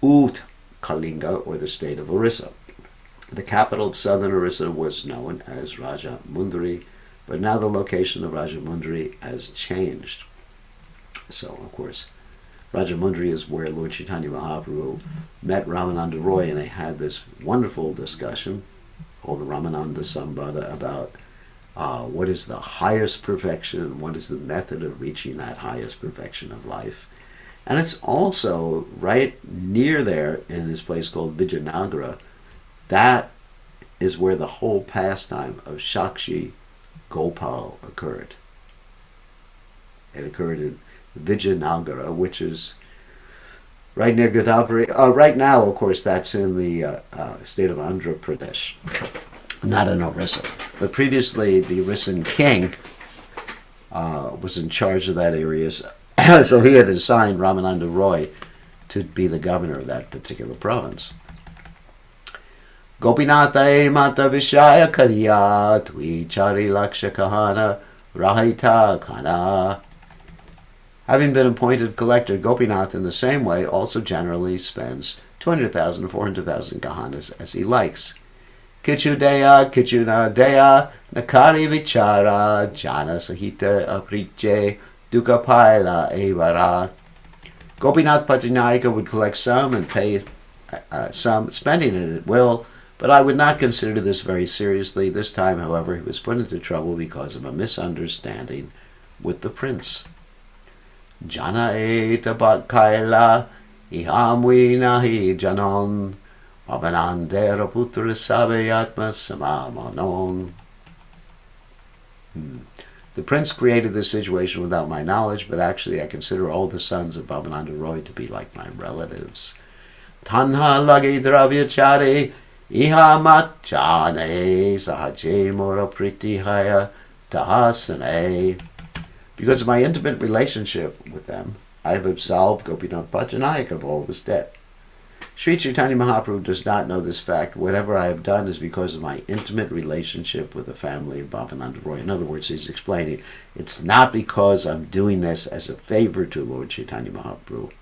Ut Kalinga, or the state of Orissa. The capital of southern Orissa was known as Rajamundri, but now the location of Rajamundri has changed. So, of course, Rajamundri is where Lord Chaitanya Mahaprabhu met Ramananda Roy, and they had this wonderful discussion called the Ramananda Sambada about what is the highest perfection and what is the method of reaching that highest perfection of life. And it's also right near there in this place called Vijayanagara. That is where the whole pastime of Shakshi Gopal occurred. It occurred in Vijayanagara, which is right near Godavari. Right now, of course, that's in the state of Andhra Pradesh, not in Orissa. But previously, the Orissan king was in charge of that area, so he had assigned Ramananda Roy to be the governor of that particular province. Gopinatha mata vishaya kariya tvi chari laksha kahana rahita kana. Having been appointed collector, Gopinath in the same way also generally spends 200,000 or 400,000 kahanas as he likes. Kichu deya, kichu na deya, nakari vichara, jana sahita apriche, dukkha paila evara. Gopinath Patanyayaka would collect some and pay some, spending it at will, but I would not consider this very seriously. This time, however, he was put into trouble because of a misunderstanding with the prince. Jana eta kaila, ihamwi nahi janon, Pavanandera putra sabeyatma samamanon. The prince created this situation without my knowledge, but actually I consider all the sons of Bhavananda Roy to be like my relatives. Tanha lagi dravyachari ihamachane sahaje mora pritihaya tahasane. Because of my intimate relationship with them, I have absolved Gopinath Patanyayaka of all this debt. Sri Chaitanya Mahaprabhu does not know this fact. Whatever I have done is because of my intimate relationship with the family of Bhavananda Roy. In other words, he's explaining, it's not because I'm doing this as a favor to Lord Chaitanya Mahaprabhu.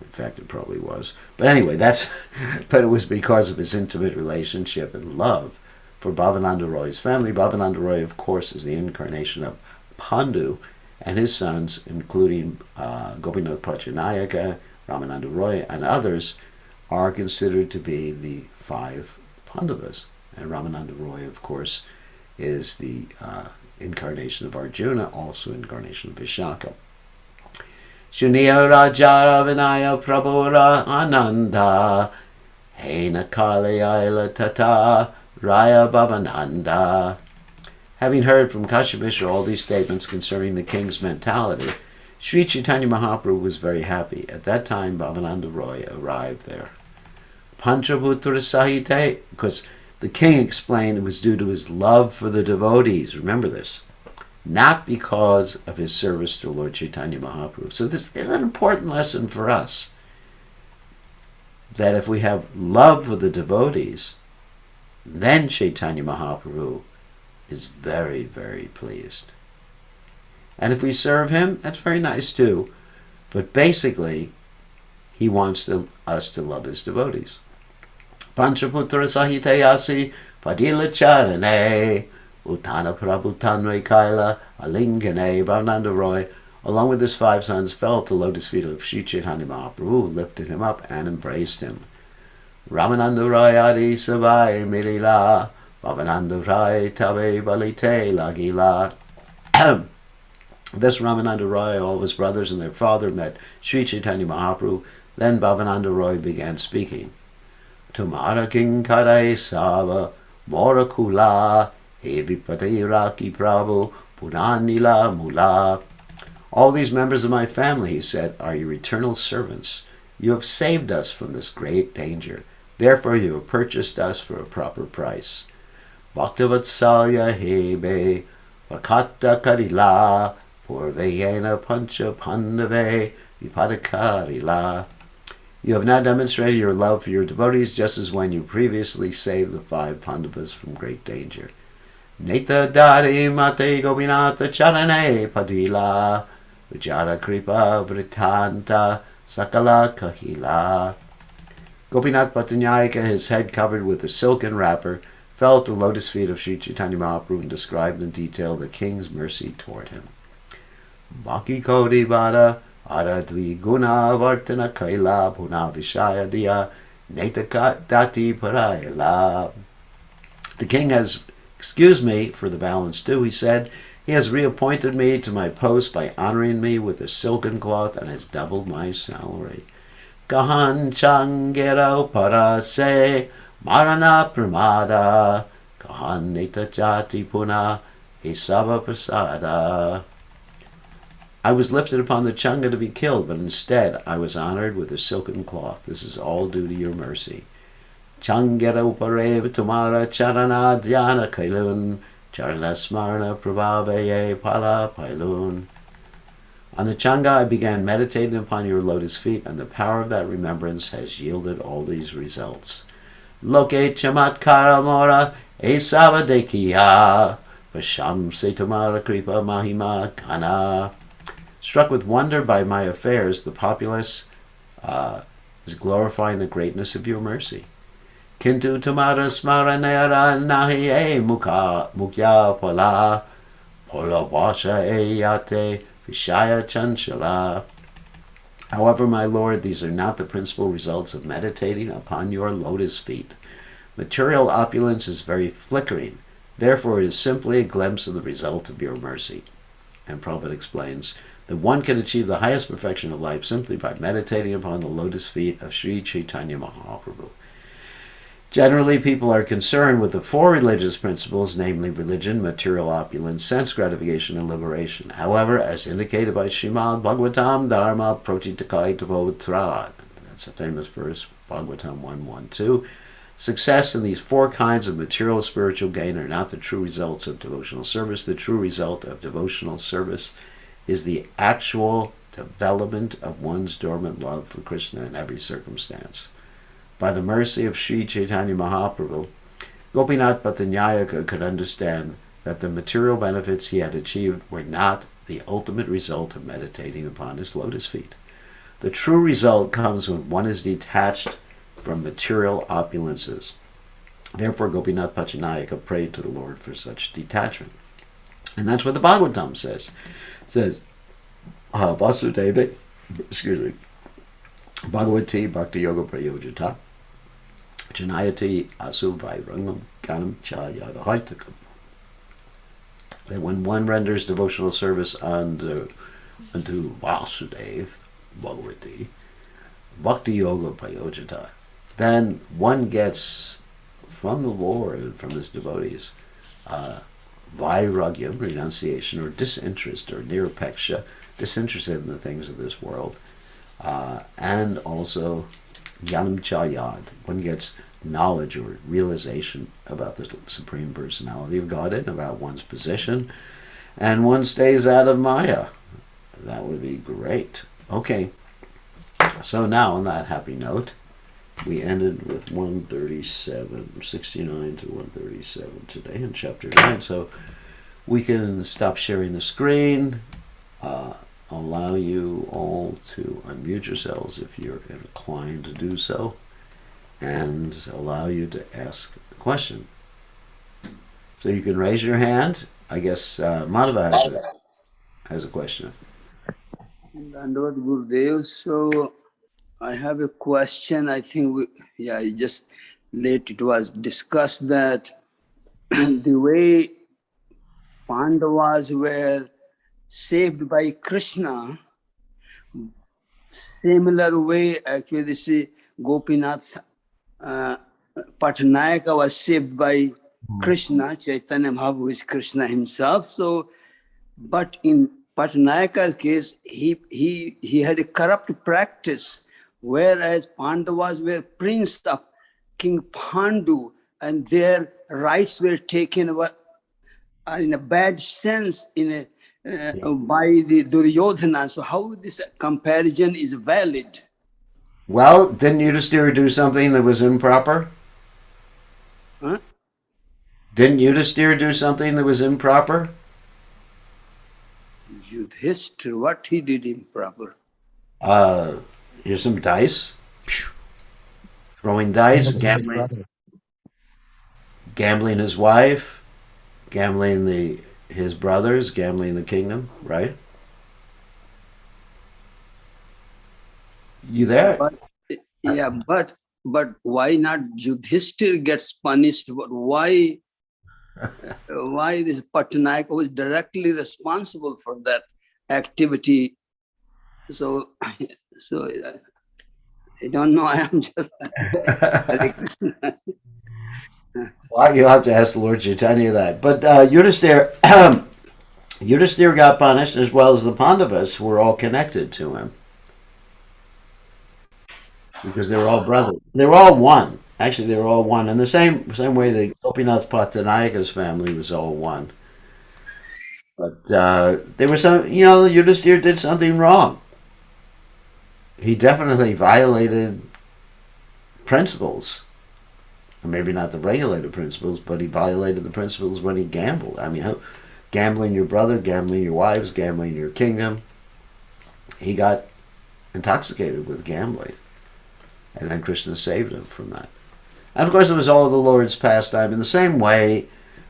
In fact, it probably was. But anyway, but it was because of his intimate relationship and love for Bhavananda Roy's family. Bhavananda Roy, of course, is the incarnation of Pandu, and his sons, including Gopinath Pachanayaka, Ramananda Roy, and others, are considered to be the 5 Pandavas. And Ramananda Roy, of course, is the incarnation of Arjuna, also incarnation of Vishaka. Shuniya Rajara Vinaya Prabhura Ananda Hena Kali Aila Tata Raya Bhavananda. Having heard from Kashyap all these statements concerning the king's mentality, Sri Chaitanya Mahaprabhu was very happy. At that time, Bhavananda Roy arrived there. Panchaputra Sahite, because the king explained it was due to his love for the devotees. Remember this. Not because of his service to Lord Chaitanya Mahaprabhu. So this is an important lesson for us. That if we have love for the devotees, then Chaitanya Mahaprabhu is very, very pleased. And if we serve him, that's very nice too. But basically, he wants us to love his devotees. Panchaputra Sahitayasi Padila Charane Uttana Prabhutanre Kaila Alingane. Bhavananda Roy, along with his 5 sons, fell at the lotus feet of Sri Chaitanya Mahaprabhu, who lifted him up and embraced him. Ramananda Roy Adi Savai Milila Bhavananda Roy Tabe Balite Lagila. Thus Ramananda Roy, all of his brothers and their father met Sri Chaitanya Mahaprabhu. Then Bhavananda Roy began speaking. Tumara king karai sava morakula evipatiraki prabhu puranila mula. All these members of my family, he said, are your eternal servants. You have saved us from this great danger. Therefore you have purchased us for a proper price. Bhaktavatsalya hebe vakata karila purvayena pancha pandave vipadakarila. You have now demonstrated your love for your devotees, just as when you previously saved the 5 Pandavas from great danger. Neta dari mate gopinatha charane padila vijara kripa vritanta sakala kahila. Gopinath Patanyayaka, his head covered with a silken wrapper, fell at the lotus feet of Sri Chaitanya Mahaprabhu and described in detail the king's mercy toward him. Baki Kodi Bada Aradvi Guna Vartana Kaila Puna Vishaya Diya Netaka Dati Parayala. The king has excused me for the balance due, he said. He has reappointed me to my post by honoring me with a silken cloth and has doubled my salary. Gahan Changero Parase Marana Pramada Gahan Neta Jati Puna Esava Prasada. I was lifted upon the Changa to be killed, but instead I was honored with a silken cloth. This is all due to your mercy. Changera Uparev Tumara Charana Dhyana Kailun Charana Smarna Prabhavaye Pala Pailun. On the Changa I began meditating upon your lotus feet, and the power of that remembrance has yielded all these results. Loke Chamatkara Mora Esava Dekiya Vasham Setumara Kripa Mahima Kana. Struck with wonder by my affairs, the populace is glorifying the greatness of your mercy. Kintu tumara smaranera nahi e mukya pala pola vasha e yate vishaya chanchala. However, my Lord, these are not the principal results of meditating upon your lotus feet. Material opulence is very flickering. Therefore, it is simply a glimpse of the result of your mercy. And Prabhupada explains that one can achieve the highest perfection of life simply by meditating upon the lotus feet of Sri Chaitanya Mahaprabhu. Generally, people are concerned with the 4 religious principles, namely religion, material opulence, sense gratification, and liberation. However, as indicated by Srimad Bhagavatam Dharma Protitakaitavotra, that's a famous verse, Bhagavatam 1.1.2, success in these 4 kinds of material spiritual gain are not the true results of devotional service. The true result of devotional service is the actual development of one's dormant love for Krishna in every circumstance. By the mercy of Sri Chaitanya Mahaprabhu, Gopinath Patanyayaka could understand that the material benefits he had achieved were not the ultimate result of meditating upon his lotus feet. The true result comes when one is detached from material opulences. Therefore, Gopinath Patanyayaka prayed to the Lord for such detachment. And that's what the Bhagavatam says. It says, Vasudeva, excuse me, Bhagavati Bhakti Yoga Prayojita, Janayati Asu Vairangam Ganam Cha Yadahaitakam. That when one renders devotional service unto Vasudeva, Bhagavati, Bhakti Yoga Prayojita, then one gets from the Lord and from his devotees vairagyam, renunciation, or disinterest, or nirapeksha, disinterested in the things of this world, and also jnanam chayad, one gets knowledge or realization about the Supreme Personality of Godhead, about one's position, and one stays out of Maya. That would be great. Okay, so now on that happy note, we ended with 137, 69 to 137 today in chapter 9. So we can stop sharing the screen, allow you all to unmute yourselves if you're inclined to do so, and allow you to ask a question. So you can raise your hand. I guess Madhava has a question. Dandavad Gurudev. So I have a question. I think just late it was discussed that the way Pandavas were saved by Krishna, similar way actually this Gopinath Patnayaka was saved by Krishna, Chaitanya Mahaprabhu is Krishna himself. So, but in Patnayaka's case, he had a corrupt practice, whereas Pandavas were prince of King Pandu, and their rights were taken in a bad sense by the Duryodhana. So how this comparison is valid? Well, didn't Yudhisthira do something that was improper? Huh? Didn't Yudhisthira do something that was improper? Yudhishthira, what he did improper? Here's some dice. Throwing dice, gambling his wife, gambling his brothers, gambling the kingdom, right? You there? But why not Yudhishthira gets punished? Why this Patnaik was directly responsible for that activity? So I don't know. I am just Well, you'll have to ask the Lord Chaitanya that. But Yudhisthira, Yudhisthira got punished as well as the Pandavas, who were all connected to him. Because they were all brothers. They were all one. Actually, they were all one. In the same way that Gopinath Pattanayaka's family was all one. But there was some, Yudhisthira did something wrong. He definitely violated principles. Maybe not the regulated principles, but he violated the principles when he gambled. I mean, gambling your brother, gambling your wives, gambling your kingdom. He got intoxicated with gambling. And then Krishna saved him from that. And of course, it was all the Lord's pastime. In the same way,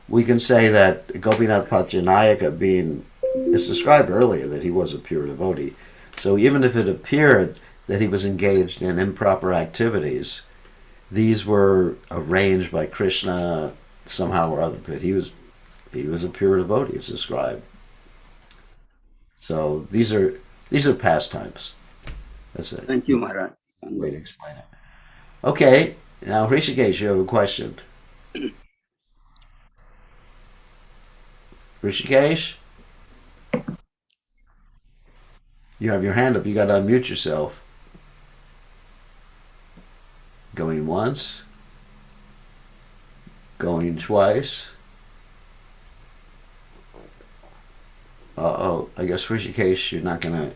we can say that Gopinath Pattanayaka it's described earlier that he was a pure devotee. So even if it appeared that he was engaged in improper activities, these were arranged by Krishna somehow or other. But he was a pure devotee, it's described. So these are pastimes. That's it. Thank you, Maharaj. Way to explain it. Okay, now Rishikesh, you have a question. Rishikesh, you have your hand up. You got to unmute yourself. Going once, going twice. I guess Rishikesh, you're not going to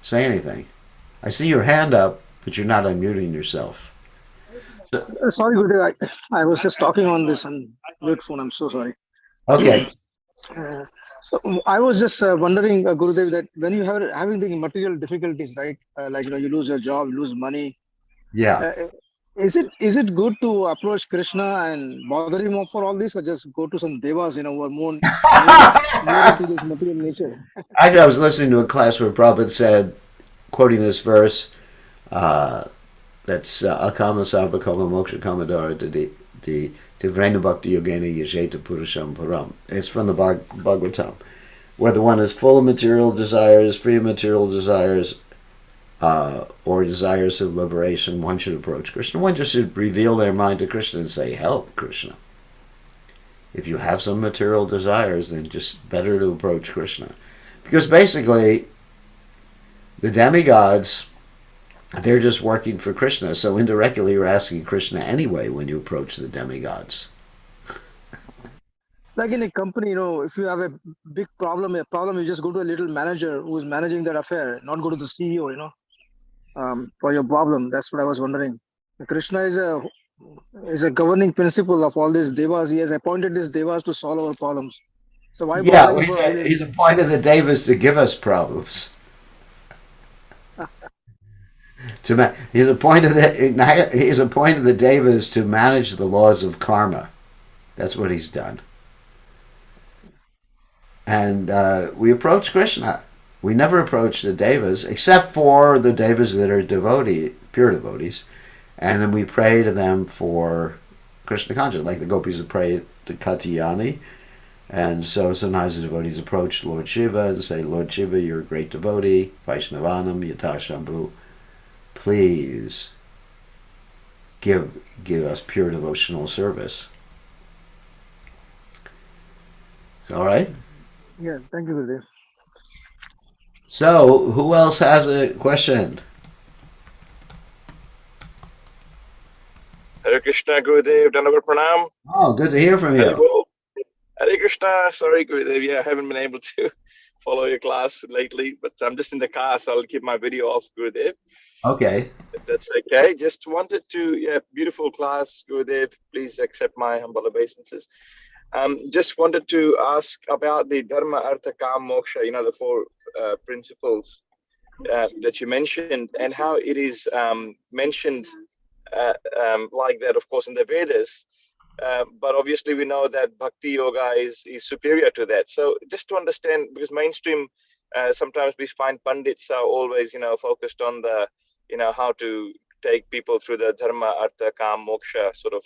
say anything. I see your hand up, but you're not unmuting yourself. Sorry, Gurudev. I was just talking on this on mute phone. I'm so sorry. Okay. So I was just wondering, Gurudev, that when you having the material difficulties, right? Like you lose your job, you lose money. Yeah. Is it good to approach Krishna and bother him for all this, or just go to some devas, who are more into this material nature? Actually, I was listening to a class where Prabhupada said, quoting this verse, uh, that's Akama Sarvakama Moksha Kamadara Vrena Bhakti Yogena Yajeta Purusham Param. It's from the Bhagavatam. Whether one is full of material desires, free of material desires, or desires of liberation, one should approach Krishna. One just should reveal their mind to Krishna and say, help, Krishna. If you have some material desires, then just better to approach Krishna. Because basically, the demigods, they're just working for Krishna. So indirectly, you're asking Krishna anyway when you approach the demigods. Like in a company, if you have a problem, you just go to a little manager who's managing that affair, not go to the CEO, for your problem. That's what I was wondering. Krishna is a governing principle of all these devas. He has appointed these devas to solve our problems. So why Yeah, bothering well, about all he's this? appointed the devas to give us problems. He's appointed the devas to manage the laws of karma. That's what he's done. And we approach Krishna. We never approach the devas, except for the devas that are pure devotees, and then we pray to them for Krishna consciousness, like the gopis would pray to Caitanya. And so sometimes the devotees approach Lord Shiva and say, Lord Shiva, you're a great devotee, Vaishnavanam, Yata Shambhu, please give us pure devotional service. All right? Yeah, thank you, Gurudev. So, who else has a question? Hare Krishna, Gurudev, Dandavat Pranam. Oh, good to hear from Hare you. Bol. Hare Krishna. Sorry, Gurudev. Yeah, I haven't been able to follow your class lately, but I'm just in the car, so I'll keep my video off, Gurudev. Okay. If that's okay. Just wanted to, beautiful class, Gurudev. Please accept my humble obeisances. Just wanted to ask about the Dharma, Artha, Kam, Moksha, the four principles that you mentioned, and how it is mentioned like that, of course, in the Vedas. But obviously, we know that Bhakti Yoga is superior to that. So, just to understand, because mainstream, sometimes we find pundits are always, focused on the, how to take people through the Dharma, Artha, Kam, Moksha sort of,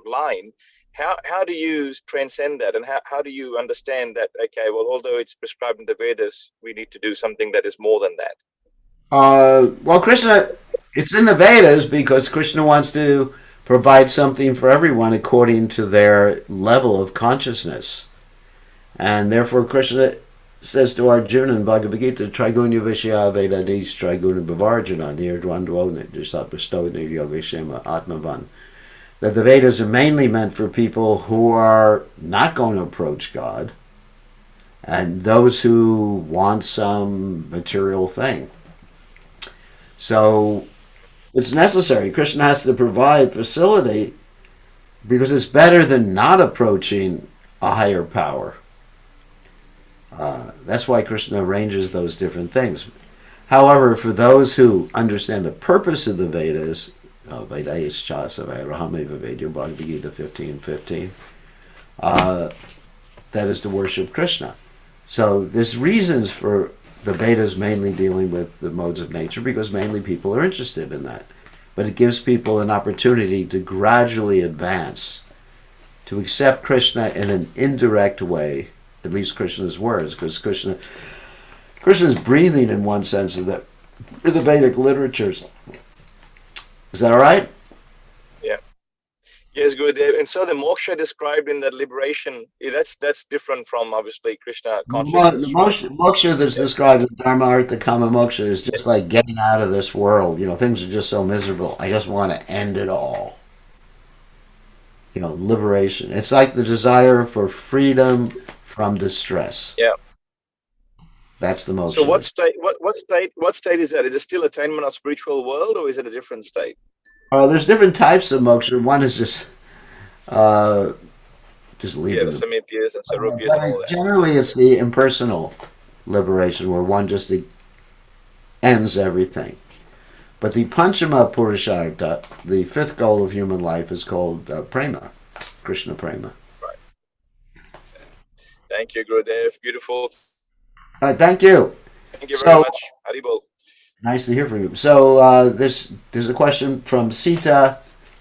line. How do you transcend that, and how do you understand that? Okay, well, although it's prescribed in the Vedas, we need to do something that is more than that. Well, Krishna, it's in the Vedas because Krishna wants to provide something for everyone according to their level of consciousness. And therefore, Krishna says to Arjuna in Bhagavad Gita, Trigunya Vishya Vedadis Triguna Bhavarjana Nirdwandwo Nirjasatvasto Niryogeshema Atmavan. That the Vedas are mainly meant for people who are not going to approach God and those who want some material thing. So it's necessary. Krishna has to provide facility because it's better than not approaching a higher power. That's why Krishna arranges those different things. However, for those who understand the purpose of the Vedas, Vedayas Chasa Rahameva Vedya Bhagavad Gita 15:15, that is to worship Krishna. So there's reasons for the Vedas mainly dealing with the modes of nature because mainly people are interested in that. But it gives people an opportunity to gradually advance, to accept Krishna in an indirect way, at least Krishna's words, because Krishna's breathing in one sense of the Vedic literatures. Is that all right? Yeah. Yes, Gurudev. And so the moksha described in that liberation, that's different from obviously Krishna The consciousness, right? moksha that's Yeah. described in Dharma, Artha, Kama, Moksha is just like getting out of this world. Things are just so miserable. I just want to end it all. Liberation. It's like the desire for freedom from distress. Yeah. That's the So moksha. what state is that? Is it still attainment of spiritual world, or is it a different state? There's different types of moksha. One is just Yeah, the leaving the. Samipyas and Sarupyas and all that. Generally, it's the impersonal liberation where one just ends everything. But the Panchama Purushartha, the fifth goal of human life, is called prema, Krishna prema. Thank you, Gurudev. Beautiful. Thank you. Thank you very So much. Haribol. nice to hear from you. So there's a question from Sita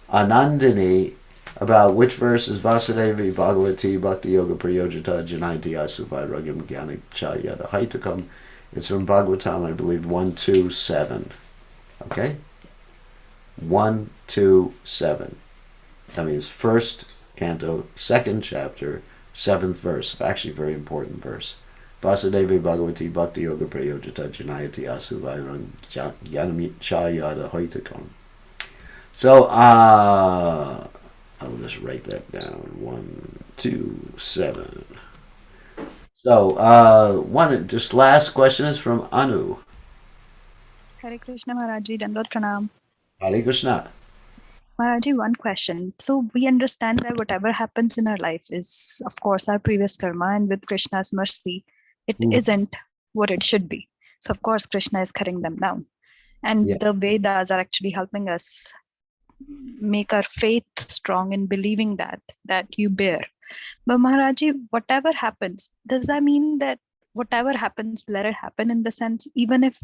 Anandini about which verse is Vasudevi Bhagavati Bhakti Yoga Prayojita Janayati Asuvai Ragam Gyani Chayada Haitakam. It's from Bhagavatam, I believe, 127. Okay? 127. That means first canto, second chapter, seventh verse. Actually, very important verse. Vasudevi Bhagavati Bhakti Yoga Prayojita Janayati Asuvai Gyani Chayada Haitakam. So, I'll just write that down. 127. So, just last question is from Anu. Hare Krishna Maharaji, Dandot Pranam. Hare Krishna. Maharaji, one question. So we understand that whatever happens in our life is, of course, our previous karma, and with Krishna's mercy, it isn't what it should be. So of course, Krishna is cutting them down. And the Vedas are actually helping us make our faith strong in believing that you bear. But Maharaji, whatever happens, does that mean that whatever happens, let it happen, in the sense, even if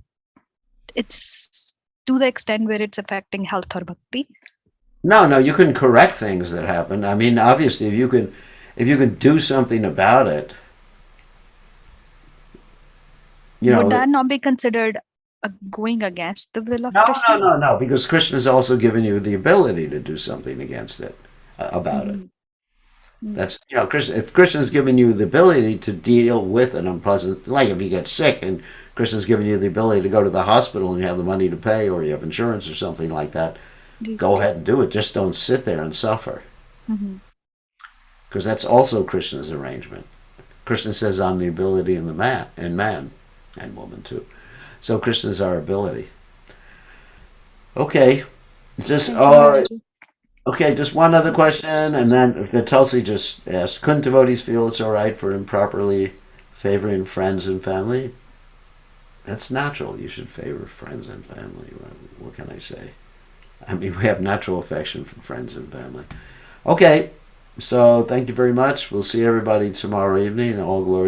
it's to the extent where it's affecting health or bhakti? No, you can correct things that happen. I mean, obviously, if you can do something about it, would that not be considered going against the will of Krishna? No, because Krishna has also given you the ability to do something against it, about it. That's, if Krishna's given you the ability to deal with an unpleasant, like if you get sick and Krishna's given you the ability to go to the hospital and you have the money to pay, or you have insurance or something like that, go ahead and do it. Just don't sit there and suffer. Because that's also Krishna's arrangement. Krishna says, I'm the ability in the man and woman too. So Krishna's our ability. Okay. Just one other question, and then if the Tulsi just asked, couldn't devotees feel it's all right for improperly favoring friends and family? That's natural. You should favor friends and family. What can I say? I mean, we have natural affection for friends and family. Okay, so thank you very much. We'll see everybody tomorrow evening. All glory